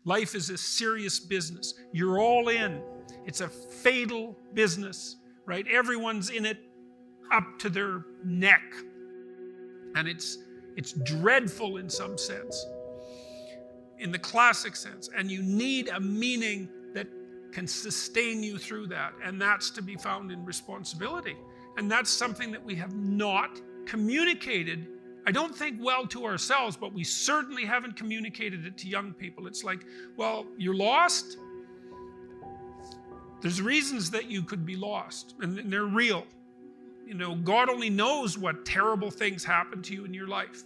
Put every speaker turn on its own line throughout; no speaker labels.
Life is a serious business. You're all in. It's a fatal business, right? Everyone's in it up to their neck. And it's dreadful in some sense, in the classic sense. And you need a meaning that can sustain you through that. And that's to be found in responsibility. And that's something that we have not communicated, I don't think well to ourselves, but we certainly haven't communicated it to young people. It's like, well, you're lost. There's reasons that you could be lost, and they're real. You know, God only knows what terrible things happen to you in your life.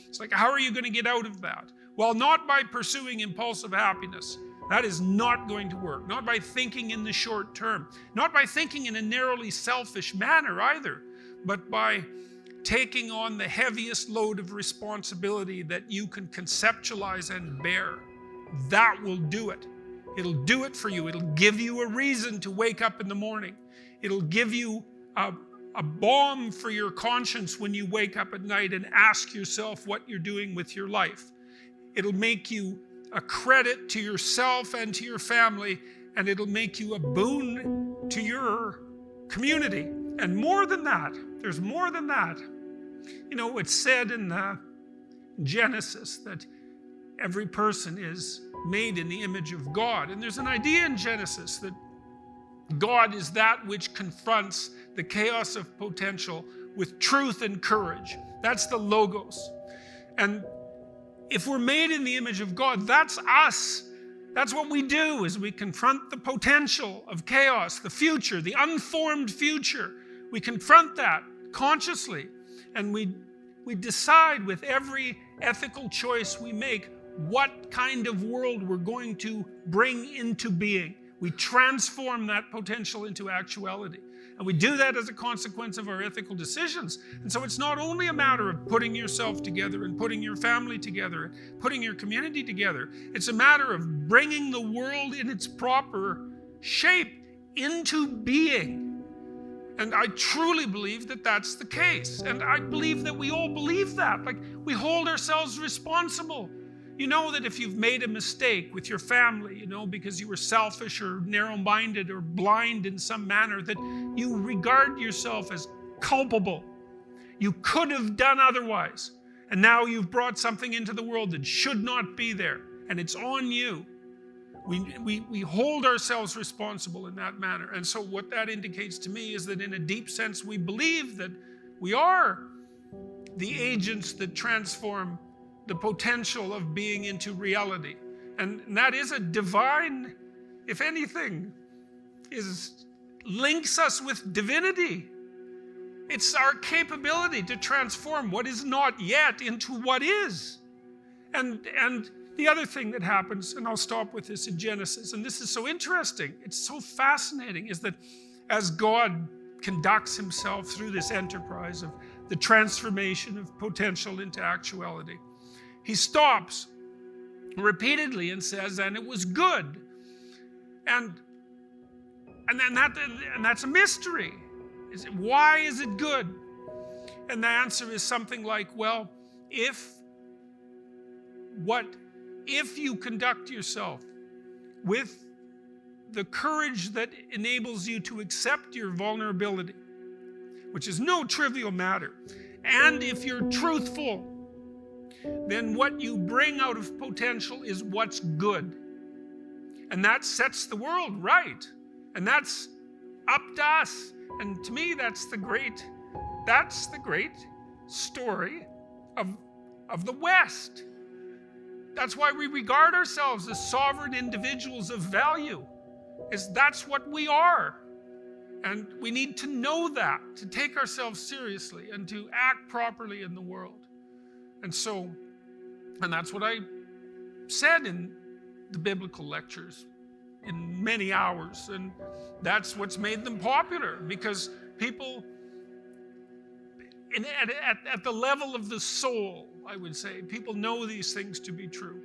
It's like, how are you going to get out of that? Well, not by pursuing impulsive happiness. That is not going to work. Not by thinking in the short term. Not by thinking in a narrowly selfish manner either, but by taking on the heaviest load of responsibility that you can conceptualize and bear. That will do it. It'll do it for you. It'll give you a reason to wake up in the morning. It'll give you a balm for your conscience when you wake up at night and ask yourself what you're doing with your life. It'll make you a credit to yourself and to your family, and it'll make you a boon to your community. And more than that, there's more than that. You know, it's said in Genesis that every person is made in the image of God. And there's an idea in Genesis that God is that which confronts the chaos of potential with truth and courage. That's the logos. And if we're made in the image of God, that's us. That's what we do, is we confront the potential of chaos, the future, the unformed future. We confront that consciously, and we decide with every ethical choice we make what kind of world we're going to bring into being. We transform that potential into actuality. And we do that as a consequence of our ethical decisions. And so it's not only a matter of putting yourself together and putting your family together, and putting your community together. It's a matter of bringing the world in its proper shape into being. And I truly believe that that's the case. And I believe that we all believe that. Like, we hold ourselves responsible. You know that if you've made a mistake with your family, you know, because you were selfish or narrow-minded or blind in some manner, that you regard yourself as culpable. You could have done otherwise. And now you've brought something into the world that should not be there. And it's on you. We hold ourselves responsible in that manner. And so what that indicates to me is that in a deep sense, we believe that we are the agents that transform the potential of being into reality. And that is a divine, if anything, links us with divinity. It's our capability to transform what is not yet into what is. And the other thing that happens, and I'll stop with this in Genesis, and this is so interesting, it's so fascinating, is that as God conducts himself through this enterprise of the transformation of potential into actuality, he stops repeatedly and says, and it was good. And that's a mystery. Why is it good? And the answer is something like, well, if you conduct yourself with the courage that enables you to accept your vulnerability, which is no trivial matter, and if you're truthful, then what you bring out of potential is what's good. And that sets the world right. And that's up to us. And to me, that's the great story of the West. That's why we regard ourselves as sovereign individuals of value, is that's what we are. And we need to know that, to take ourselves seriously and to act properly in the world. And that's what I said in the biblical lectures in many hours. And that's what's made them popular, because people, at the level of the soul, I would say, people know these things to be true.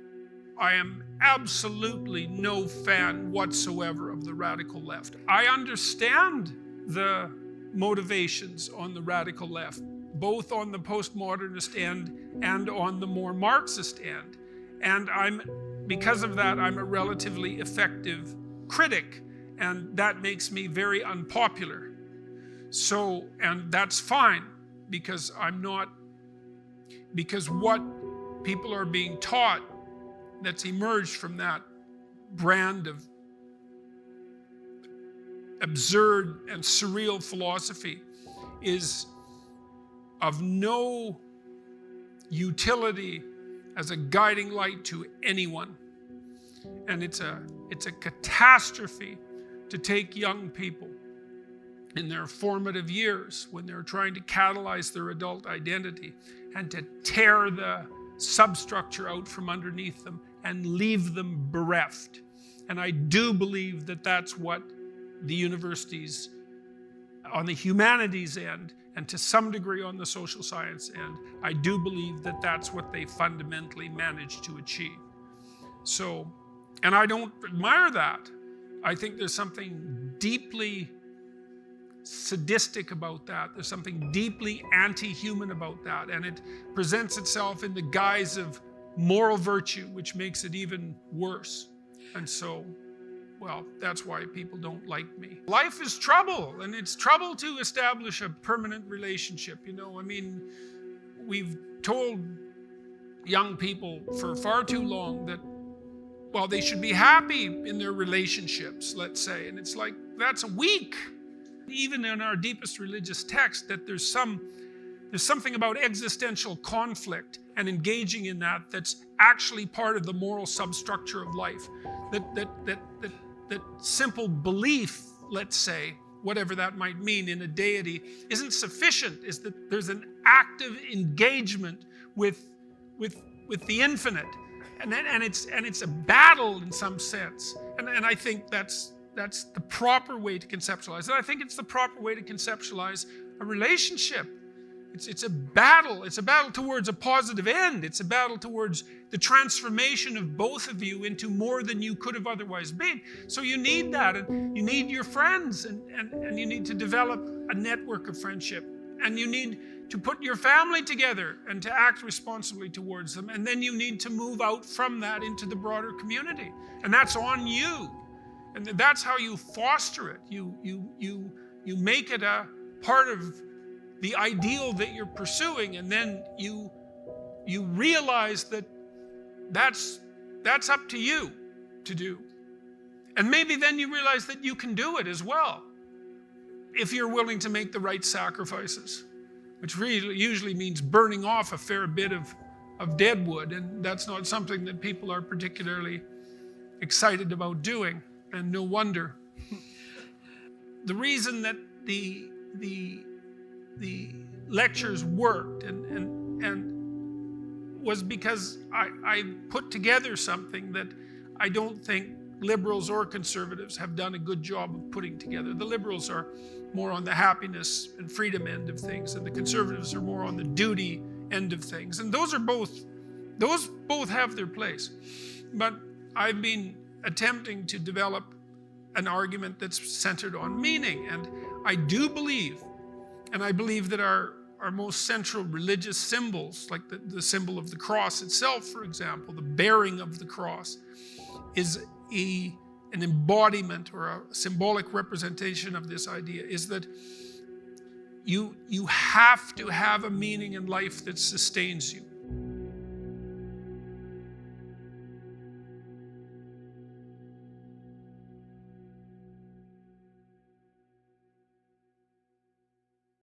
I am absolutely no fan whatsoever of the radical left. I understand the motivations on the radical left, both on the postmodernist end and on the more Marxist end. And I'm because of that, I'm a relatively effective critic, and that makes me very unpopular. So, and that's fine, because because what people are being taught that's emerged from that brand of absurd and surreal philosophy is of no utility as a guiding light to anyone. And it's a catastrophe to take young people in their formative years when they're trying to catalyze their adult identity and to tear the substructure out from underneath them and leave them bereft. And I do believe that that's what the universities on the humanities end, and to some degree on the social science end, I do believe that that's what they fundamentally managed to achieve. So, and I don't admire that. I think there's something deeply sadistic about that. There's something deeply anti-human about that. And it presents itself in the guise of moral virtue, which makes it even worse. And so, well, that's why people don't like me. Life is trouble, and it's trouble to establish a permanent relationship. You know, I mean, we've told young people for far too long that, well, they should be happy in their relationships, let's say. And it's like, that's weak. Even in our deepest religious text, that there's something about existential conflict and engaging in that that's actually part of the moral substructure of life. That simple belief, let's say, whatever that might mean in a deity, isn't sufficient. Is that there's an active engagement with the infinite, and it's a battle in some sense. And I think that's the proper way to conceptualize it. I think it's the proper way to conceptualize a relationship. It's a battle. It's a battle towards a positive end. It's a battle towards the transformation of both of you into more than you could have otherwise been. So you need that, and you need your friends, and you need to develop a network of friendship. And you need to put your family together and to act responsibly towards them. And then you need to move out from that into the broader community. And that's on you. And that's how you foster it. You make it a part of the ideal that you're pursuing, and then you realize that that's up to you to do. And maybe then you realize that you can do it as well, if you're willing to make the right sacrifices, which really usually means burning off a fair bit of dead wood, and that's not something that people are particularly excited about doing, and no wonder. The reason that the lectures worked and was because I put together something that I don't think liberals or conservatives have done a good job of putting together. The liberals are more on the happiness and freedom end of things, and the conservatives are more on the duty end of things. And those both have their place. But I've been attempting to develop an argument that's centered on meaning. And I do believe, and I believe that our most central religious symbols, like the symbol of the cross itself, for example, the bearing of the cross, is an embodiment or a symbolic representation of this idea, is that you have to have a meaning in life that sustains you.